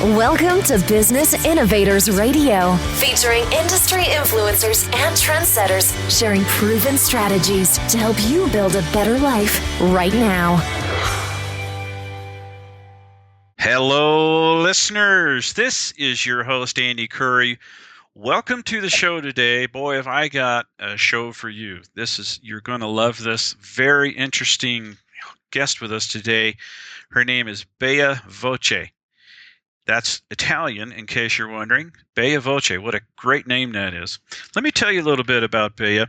Welcome to Business Innovators Radio, featuring industry influencers and trendsetters sharing proven strategies to help you build a better life right now. Hello, listeners. This is your host, Andy Curry. Welcome to the show today. Boy, have I got a show for you. You're going to love this. Very interesting guest with us today. Her name is Baya Voce. That's Italian, in case you're wondering. Baya Voce, what a great name that is. Let me tell you a little bit about Baya.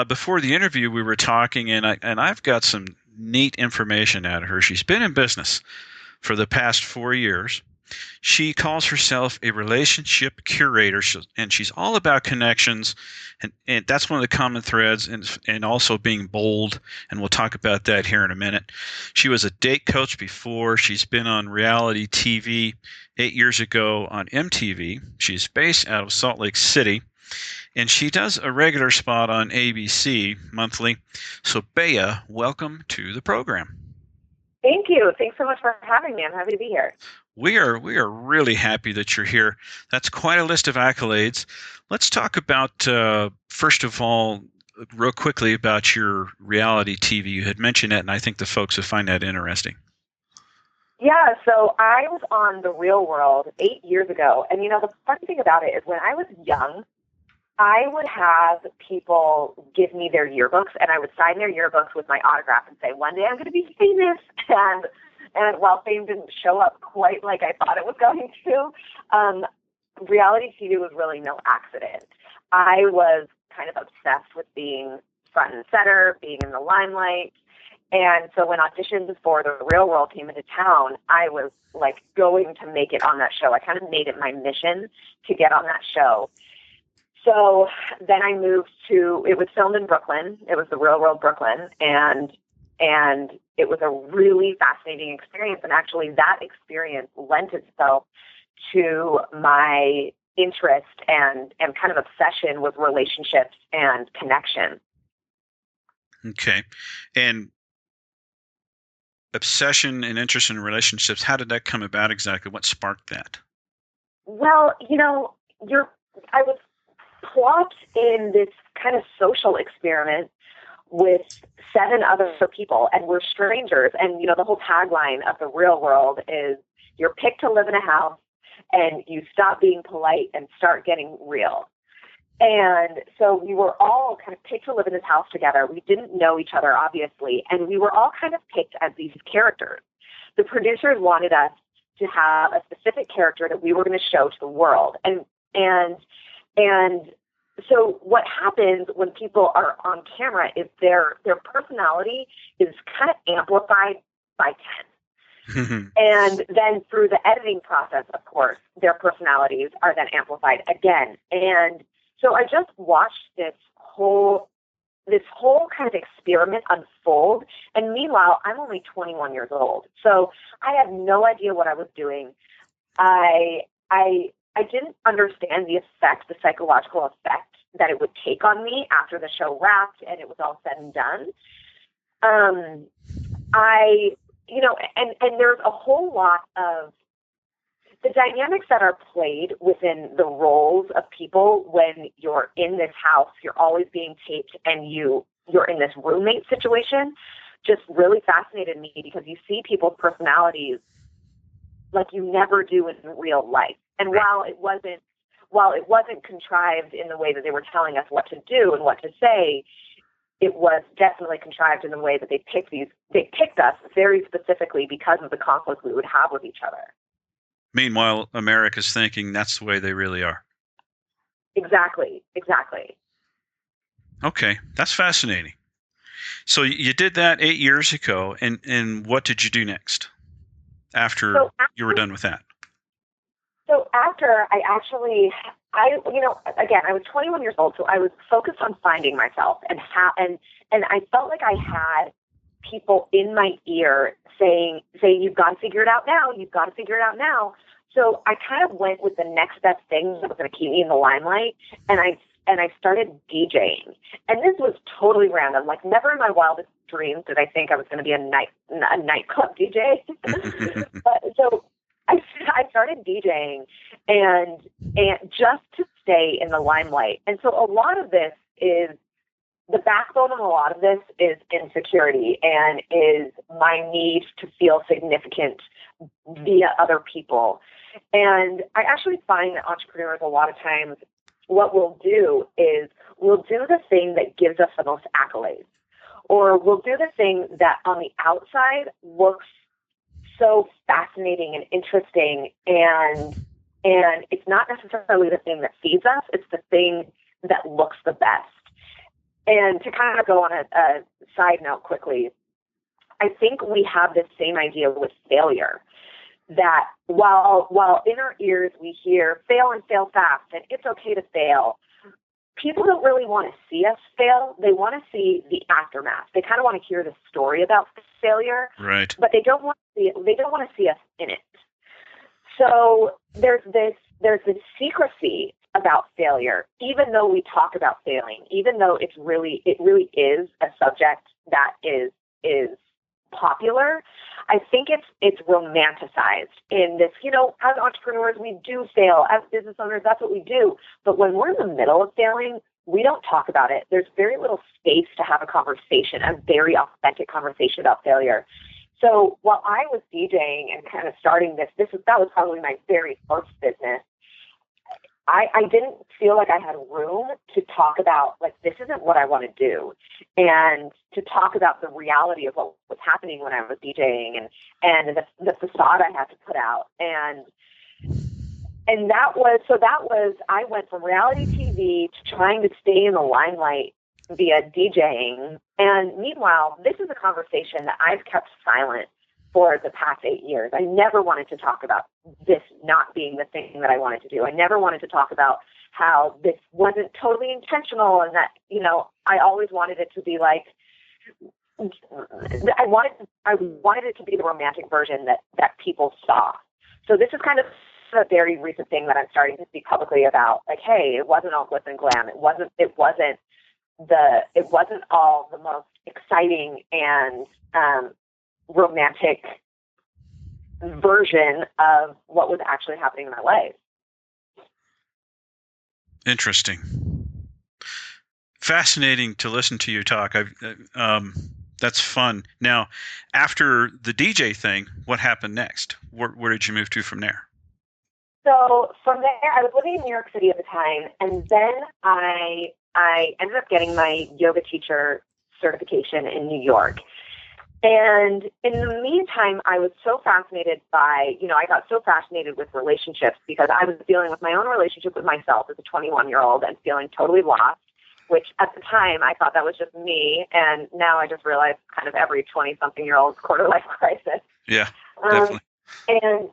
Before the interview, we were talking, and I've got some neat information out of her. She's been in business for the past 4 years. She calls herself a relationship curator, and she's all about connections, and that's one of the common threads, and also being bold, and we'll talk about that here in a minute. She was a date coach before. She's been on reality TV 8 years ago on MTV. She's based out of Salt Lake City, and she does a regular spot on ABC monthly. So, Baya, welcome to the program. Thank you. Thanks so much for having me. I'm happy to be here. We are really happy that you're here. That's quite a list of accolades. Let's talk about, first of all, real quickly about your reality TV. You had mentioned that, and I think the folks will find that interesting. Yeah, so I was on The Real World 8 years ago. And, the funny thing about it is when I was young, I would have people give me their yearbooks, and I would sign their yearbooks with my autograph and say, one day I'm going to be famous. And while fame didn't show up quite like I thought it was going to, reality TV was really no accident. I was kind of obsessed with being front and center, being in the limelight. And so when auditions for The Real World came into town, I was like going to make it on that show. I kind of made it my mission to get on that show. So then I moved it was filmed in Brooklyn. It was The Real World Brooklyn. And it was a really fascinating experience. And actually that experience lent itself to my interest and kind of obsession with relationships and connection. Okay. And obsession and interest in relationships, how did that come about exactly? What sparked that? Well, I was plopped in this kind of social experiment with 7 other people, and we're strangers. And, the whole tagline of The Real World is you're picked to live in a house and you stop being polite and start getting real. And so we were all kind of picked to live in this house together. We didn't know each other, obviously, and we were all kind of picked as these characters. The producers wanted us to have a specific character that we were going to show to the world. And so what happens when people are on camera is their personality is kind of amplified by 10. And then through the editing process, of course, their personalities are then amplified again. And so I just watched this whole kind of experiment unfold. And meanwhile, I'm only 21 years old. So I had no idea what I was doing. I didn't understand the psychological effect that it would take on me after the show wrapped and it was all said and done. And there's a whole lot of the dynamics that are played within the roles of people when you're in this house, you're always being taped, and you're in this roommate situation just really fascinated me because you see people's personalities like you never do in real life. And while it wasn't contrived in the way that they were telling us what to do and what to say, it was definitely contrived in the way that they picked us very specifically because of the conflict we would have with each other. Meanwhile, America's thinking that's the way they really are. Exactly. Okay, that's fascinating. So you did that 8 years ago, and what did you do next after you were done with that? So after I was 21 years old, so I was focused on finding myself and I felt like I had people in my ear saying, you've got to figure it out now. So I kind of went with the next best thing that was going to keep me in the limelight, and I started DJing. And this was totally random. Like, never in my wildest dreams did I think I was going to be a nightclub DJ. But so I started started DJing and just to stay in the limelight. And so a lot of this is, the backbone of a lot of this is insecurity and is my need to feel significant via other people. And I actually find that entrepreneurs, a lot of times, what we'll do is we'll do the thing that gives us the most accolades, or we'll do the thing that on the outside looks so fascinating and interesting, and it's not necessarily the thing that feeds us, it's the thing that looks the best. And to kind of go on a side note quickly, I think we have this same idea with failure, that while in our ears we hear fail and fail fast and it's okay to fail, people don't really want to see us fail. They want to see the aftermath. They kind of want to hear the story about failure, right? But they don't want to see it. They don't want to see us in it. So there's this secrecy about failure, even though we talk about failing, even though it really is a subject that is popular. I think it's romanticized in this, as entrepreneurs, we do fail. As business owners, that's what we do. But when we're in the middle of failing, we don't talk about it. There's very little space to have a conversation, a very authentic conversation about failure. So while I was DJing and kind of starting that was probably my very first business, I didn't feel like I had room to talk about, like, this isn't what I want to do, and to talk about the reality of what was happening when I was DJing and the facade I had to put out. And that was, I went from reality TV to trying to stay in the limelight via DJing. And meanwhile, this is a conversation that I've kept silent for the past 8 years. I never wanted to talk about this not being the thing that I wanted to do. I never wanted to talk about how this wasn't totally intentional, and that, I always wanted it to be like, I wanted it to be the romantic version that people saw. So this is kind of a very recent thing that I'm starting to speak publicly about. Like, hey, it wasn't all glitz and glam. It wasn't all the most exciting and romantic version of what was actually happening in my life. Interesting. Fascinating to listen to you talk. That's fun. Now, after the DJ thing, what happened next? Where did you move to from there? So from there, I was living in New York City at the time, and then I ended up getting my yoga teacher certification in New York. And in the meantime, I was so fascinated by, I got so fascinated with relationships because I was dealing with my own relationship with myself as a 21-year-old and feeling totally lost, which at the time I thought that was just me. And now I just realize kind of every 20-something-year-old's quarter-life crisis. Yeah, definitely. And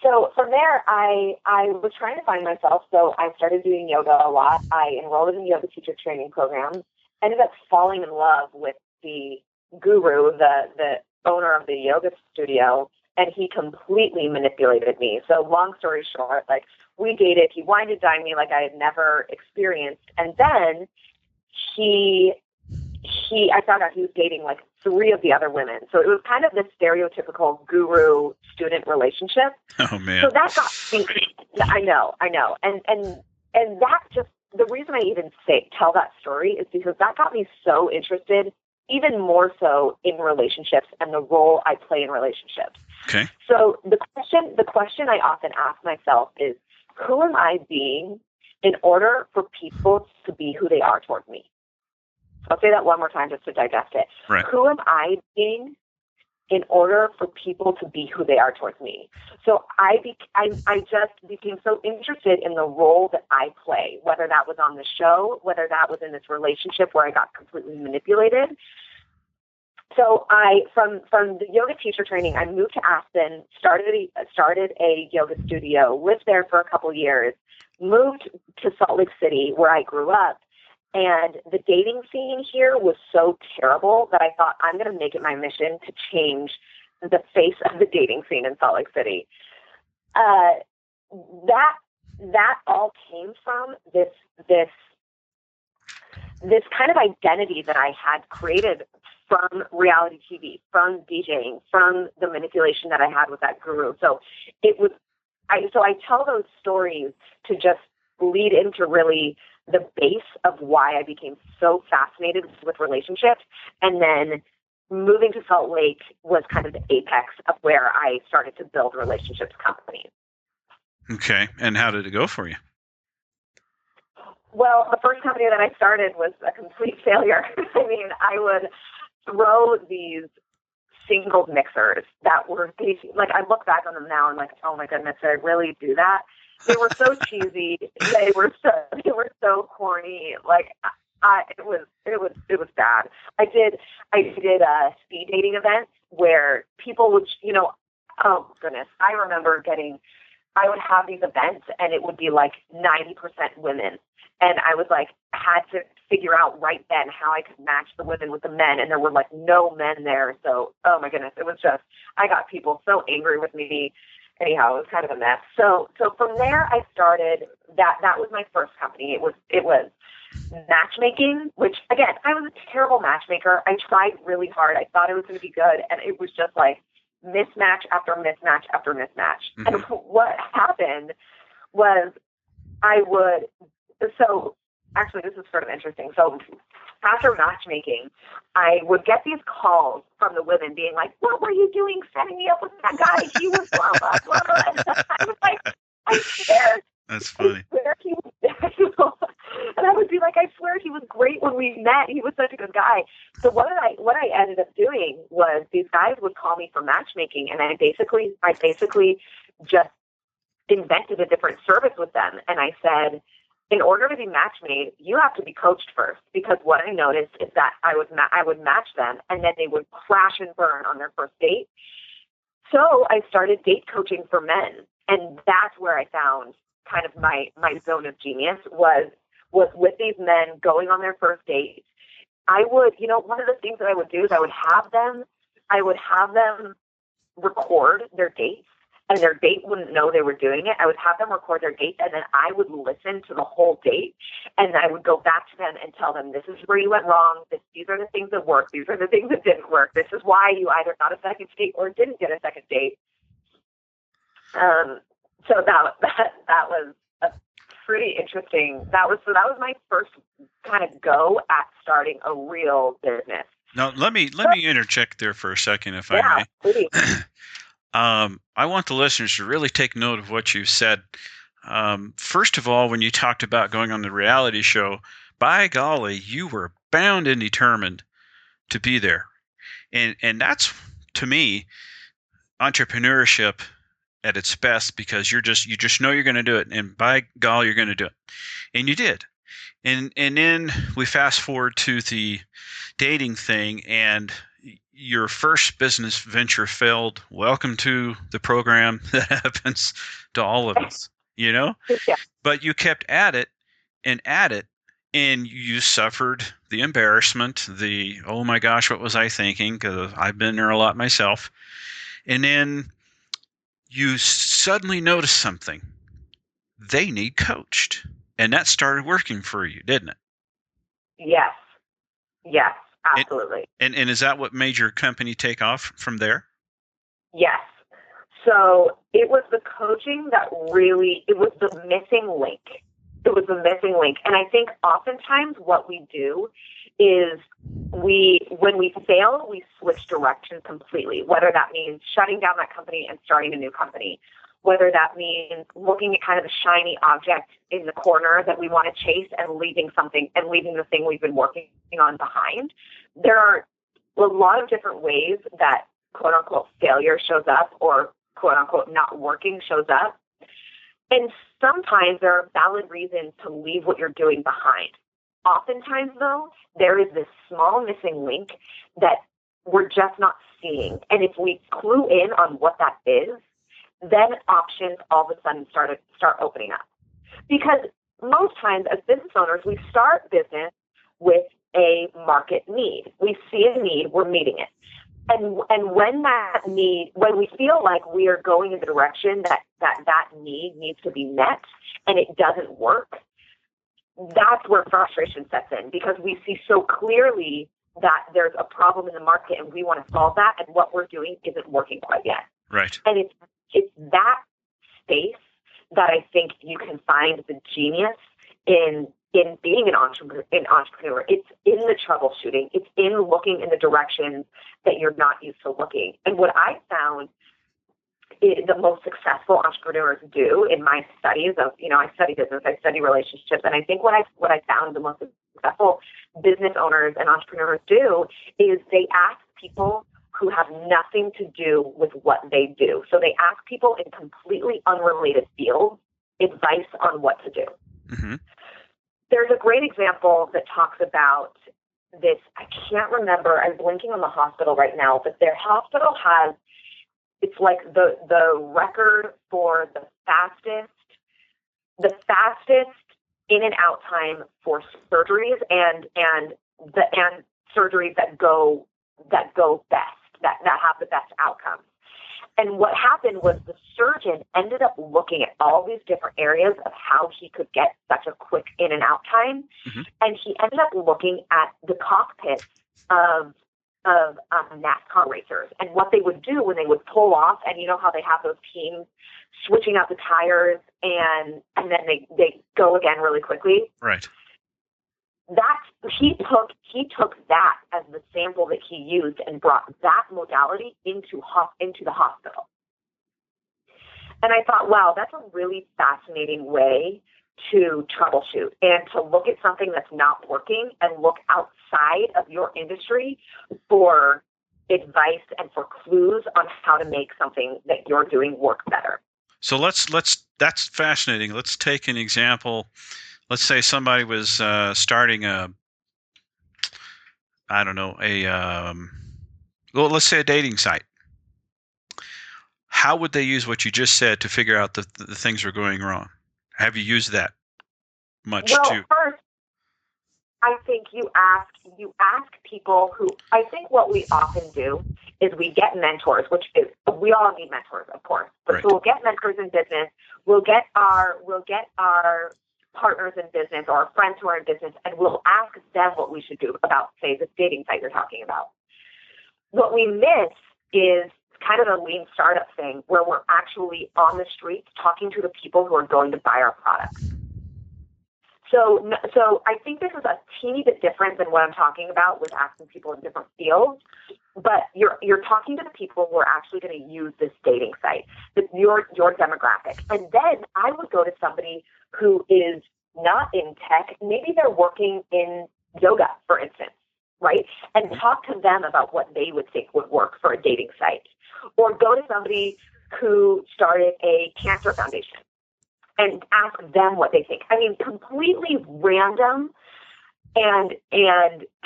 so from there, I was trying to find myself. So I started doing yoga a lot. I enrolled in the yoga teacher training program, ended up falling in love with the guru, the owner of the yoga studio, and he completely manipulated me. So long story short, like, we dated, he wined and dined me like I had never experienced. And then I found out he was dating like 3 of the other women. So it was kind of this stereotypical guru-student relationship. Oh, man. So that got me, I know. And that just, the reason I even tell that story is because that got me so interested, even more so in relationships and the role I play in relationships. Okay. So the question I often ask myself is, who am I being in order for people to be who they are towards me? So I'll say that one more time just to digest it. Right. Who am I being in order for people to be who they are towards me? So I just became so interested in the role that I play, whether that was on the show, whether that was in this relationship where I got completely manipulated. So from the yoga teacher training, I moved to Aspen, started a yoga studio, lived there for a couple years, moved to Salt Lake City where I grew up. And the dating scene here was so terrible that I thought, I'm going to make it my mission to change the face of the dating scene in Salt Lake City. That all came from this kind of identity that I had created from reality TV, from DJing, from the manipulation that I had with that guru. So it was, I tell those stories to just lead into really the base of why I became so fascinated with relationships. And then moving to Salt Lake was kind of the apex of where I started to build relationships companies. Okay. And how did it go for you? Well, the first company that I started was a complete failure. I mean, I would throw these single mixers that were like, I look back on them now and like, oh my goodness, did I really do that? They were so cheesy. They were so corny. Like, it was bad. I did a speed dating event where people would, oh goodness, I remember I would have these events and it would be like 90% women. And I was like, had to figure out right then how I could match the women with the men. And there were like no men there. So, oh my goodness, it was just, I got people so angry with me. Anyhow, it was kind of a mess. So from there I started, that was my first company. It was matchmaking, which again, I was a terrible matchmaker. I tried really hard. I thought it was going to be good. And it was just like mismatch after mismatch after mismatch. Mm-hmm. And what happened was so actually this is sort of interesting. So after matchmaking, I would get these calls from the women being like, what were you doing setting me up with that guy? He was blah, blah, blah, blah. I was like, I swear. That's funny. I swear he was, and I would be like, I swear he was great when we met. He was such a good guy. So what I ended up doing was these guys would call me for matchmaking, and I basically just invented a different service with them. And I said, in order to be match made, you have to be coached first, because what I noticed is that I would match them and then they would crash and burn on their first date. So I started date coaching for men, and that's where I found kind of my zone of genius was with these men going on their first date. I would, one of the things that I would do is I would have them record their dates, and their date wouldn't know they were doing it. I would have them record their date, and then I would listen to the whole date, and I would go back to them and tell them, this is where you went wrong. These are the things that worked. These are the things that didn't work. This is why you either got a second date or didn't get a second date. So that was a pretty interesting. That was my first kind of go at starting a real business. Now, let me interject there for a second, if I may. Please. I want the listeners to really take note of what you said. First of all, when you talked about going on the reality show, by golly, you were bound and determined to be there. And that's, to me, entrepreneurship at its best, because you just know you're going to do it, and by golly, you're going to do it. And you did. And then we fast forward to the dating thing, and your first business venture failed. Welcome to the program that happens to all of us, Yeah. But you kept at it, and you suffered the embarrassment, the, oh my gosh, what was I thinking? Because I've been there a lot myself. And then you suddenly noticed something. They need coached. And that started working for you, didn't it? Yes, absolutely. And is that what made your company take off from there? Yes. So it was the coaching that really, it was the missing link. It was the missing link. And I think oftentimes what we do is when we fail, we switch direction completely, whether that means shutting down that company and starting a new company, whether that means looking at kind of a shiny object in the corner that we want to chase and leaving the thing we've been working on behind. There are a lot of different ways that quote unquote failure shows up, or quote unquote not working shows up. And sometimes there are valid reasons to leave what you're doing behind. Oftentimes, though, there is this small missing link that we're just not seeing. And if we clue in on what that is, then options all of a sudden start opening up. Because most times as business owners, we start business with a market need. We see a need, we're meeting it. And when we feel like we are going in the direction that need needs to be met and it doesn't work, that's where frustration sets in, because we see so clearly that there's a problem in the market and we want to solve that, and what we're doing isn't working quite yet. Right. And it's that space that I think you can find the genius in being an entrepreneur. It's in the troubleshooting. It's in looking in the directions that you're not used to looking. And what I found the most successful entrepreneurs do in my studies of, I study business, I study relationships, and I think what I found the most successful business owners and entrepreneurs do is they ask people who have nothing to do with what they do. So they ask people in completely unrelated fields advice on what to do. Mm-hmm. There's a great example that talks about this. I can't remember. I'm blinking on the hospital right now, but their hospital has, it's like the record for the fastest in and out time for surgeries and surgeries that go best, that have the best outcomes. And what happened was the surgeon ended up looking at all these different areas of how he could get such a quick in and out time. Mm-hmm. And he ended up looking at the cockpits of NASCAR racers and what they would do when they would pull off. And you know how they have those teams switching out the tires and then they go again really quickly. Right. He took that as the sample that he used and brought that modality into the hospital. And I thought, wow, that's a really fascinating way to troubleshoot and to look at something that's not working and look outside of your industry for advice and for clues on how to make something that you're doing work better. So that's fascinating. Let's take an example. Let's say somebody was starting let's say a dating site. How would they use what you just said to figure out the things are going wrong? Have you used that much too? Well, first, I think you ask people who, I think what we often do is we get mentors, which is, we all need mentors, of course. But Right. So we'll get mentors in business. We'll get our partners in business or our friends who are in business, and we'll ask them what we should do about, say, the dating site you're talking about. What we miss is kind of a lean startup thing where we're actually on the streets talking to the people who are going to buy our products. So I think this is a teeny bit different than what I'm talking about with asking people in different fields, but you're talking to the people who are actually going to use this dating site, your demographic. And then I would go to somebody who is not in tech. Maybe they're working in yoga, for instance, right? And talk to them about what they would think would work for a dating site. Or go to somebody who started a cancer foundation and ask them what they think. I mean, completely random and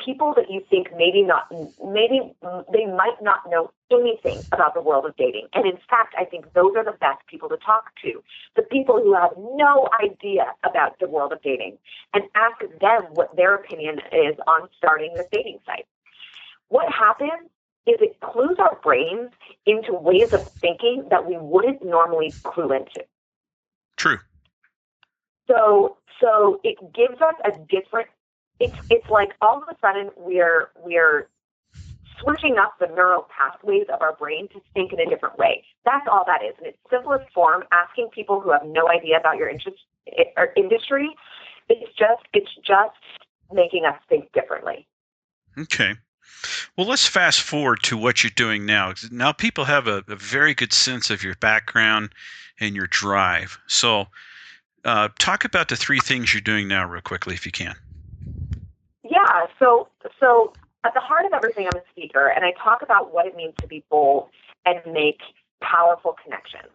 people that you think maybe they might not know anything about the world of dating. And in fact, I think those are the best people to talk to, the people who have no idea about the world of dating, and ask them what their opinion is on starting the dating site. What happens is it clues our brains into ways of thinking that we wouldn't normally clue into. True. So it gives us a different. It's like all of a sudden we're switching up the neural pathways of our brain to think in a different way. That's all that is. In its simplest form, asking people who have no idea about your interest or industry, it's just making us think differently. Okay. Well, let's fast forward to what you're doing now. Now people have a very good sense of your background and your drive. So talk about the three things you're doing now real quickly, if you can. Yeah. So at the heart of everything, I'm a speaker, and I talk about what it means to be bold and make powerful connections.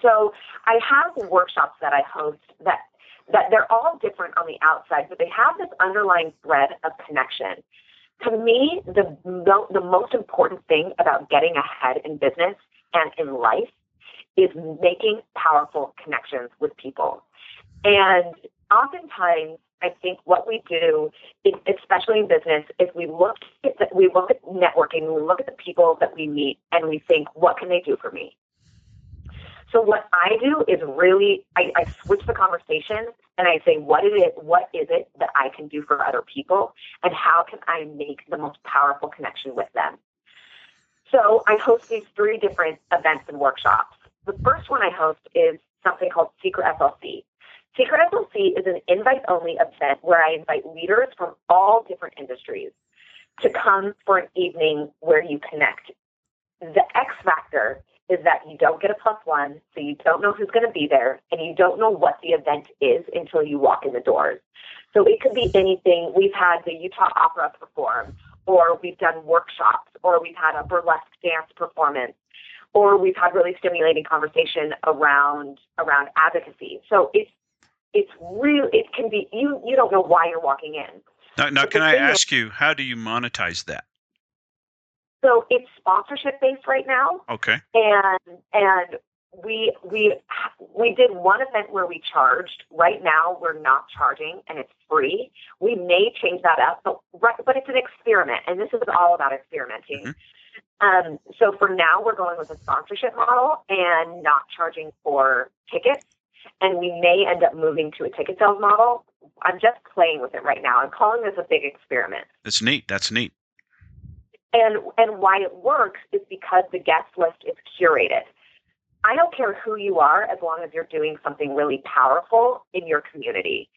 So I have workshops that I host that they're all different on the outside, but they have this underlying thread of connection. To me, the most important thing about getting ahead in business and in life is making powerful connections with people. And oftentimes, I think what we do, especially in business, is we look at networking, we look at the people that we meet, and we think, what can they do for me? So what I do is really, I switch the conversation and I say, what is it that I can do for other people, and how can I make the most powerful connection with them? So I host these 3 different events and workshops. The first one I host is something called Secret SLC. Secret SLC is an invite-only event where I invite leaders from all different industries to come for an evening where you connect. The X factor is that you don't get a +1, so you don't know who's going to be there, and you don't know what the event is until you walk in the doors. So it could be anything. We've had the Utah Opera perform, or we've done workshops, or we've had a burlesque dance performance, or we've had really stimulating conversation around advocacy. So it's real. It can be, you don't know why you're walking in. Now can I ask you, how do you monetize that? So it's sponsorship based right now. Okay. And we did one event where we charged. Right now we're not charging and it's free. We may change that up, but it's an experiment, and this is all about experimenting. Mm-hmm. So for now we're going with a sponsorship model and not charging for tickets. And we may end up moving to a ticket sales model. I'm just playing with it right now. I'm calling this a big experiment. That's neat. And why it works is because the guest list is curated. I don't care who you are as long as you're doing something really powerful in your community.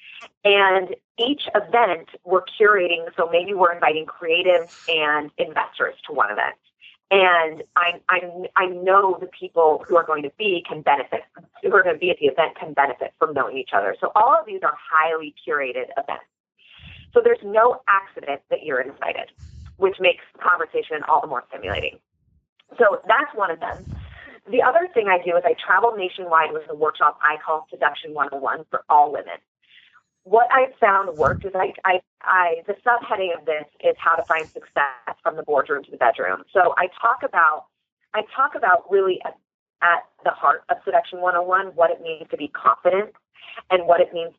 And each event we're curating, so maybe we're inviting creatives and investors to one event. And I know the people who are going to be at the event can benefit from knowing each other. So all of these are highly curated events. So there's no accident that you're invited, which makes the conversation all the more stimulating. So that's one of them. The other thing I do is I travel nationwide with a workshop I call Seduction 101 for all women. What I've found worked is the subheading of this is how to find success from the boardroom to the bedroom. So I talk about really at the heart of Seduction 101 what it means to be confident and what it means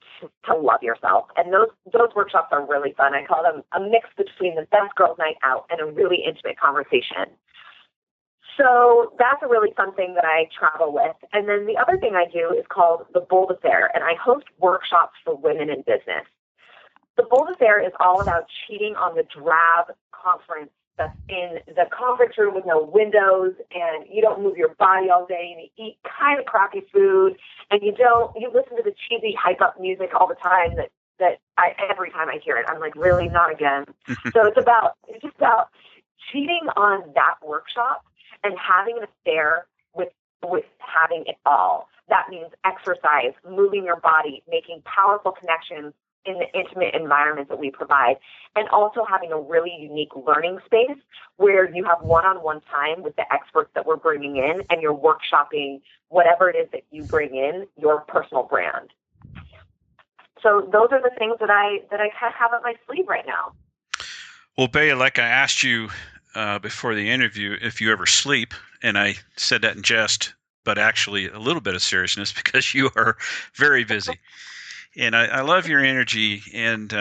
to love yourself. And those workshops are really fun. I call them a mix between the best girls' night out and a really intimate conversation. So that's a really fun thing that I travel with. And then the other thing I do is called the Bold Affair, and I host workshops for women in business. The Bold Affair is all about cheating on the drab conference that's in the conference room with no windows, and you don't move your body all day, and you eat kind of crappy food, and you listen to the cheesy hype up music all the time that every time I hear it, I'm like, really, not again. So it's just about cheating on that workshop and having an affair with having it all. That means exercise, moving your body, making powerful connections in the intimate environment that we provide, and also having a really unique learning space where you have one-on-one time with the experts that we're bringing in, and you're workshopping whatever it is that you bring in, your personal brand. So those are the things that I have up my sleeve right now. Well, Baya, like I asked you before the interview if you ever sleep, and I said that in jest, but actually a little bit of seriousness because you are very busy. And I love your energy. And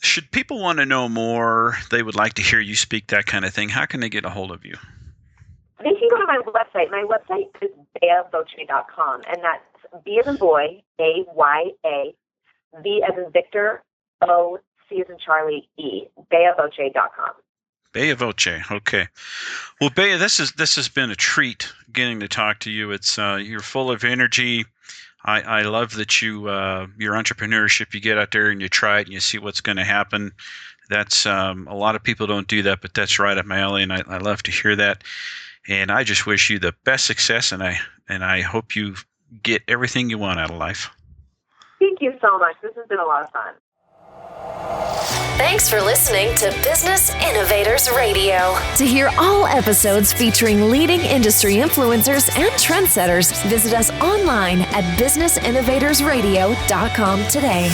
should people want to know more, they would like to hear you speak, that kind of thing, how can they get a hold of you? They can go to my website. My website is bayavoce.com, and that's B as in boy, A-Y-A, V as in Victor, O, C as in Charlie, E, bayavoce.com. Baya Voce. Okay. Well, Baya, this has been a treat getting to talk to you. It's you're full of energy. I love that your entrepreneurship. You get out there and you try it and you see what's going to happen. That's a lot of people don't do that, but that's right up my alley, and I love to hear that. And I just wish you the best success, and I hope you get everything you want out of life. Thank you so much. This has been a lot of fun. Thanks for listening to Business Innovators Radio. To hear all episodes featuring leading industry influencers and trendsetters, visit us online at businessinnovatorsradio.com today.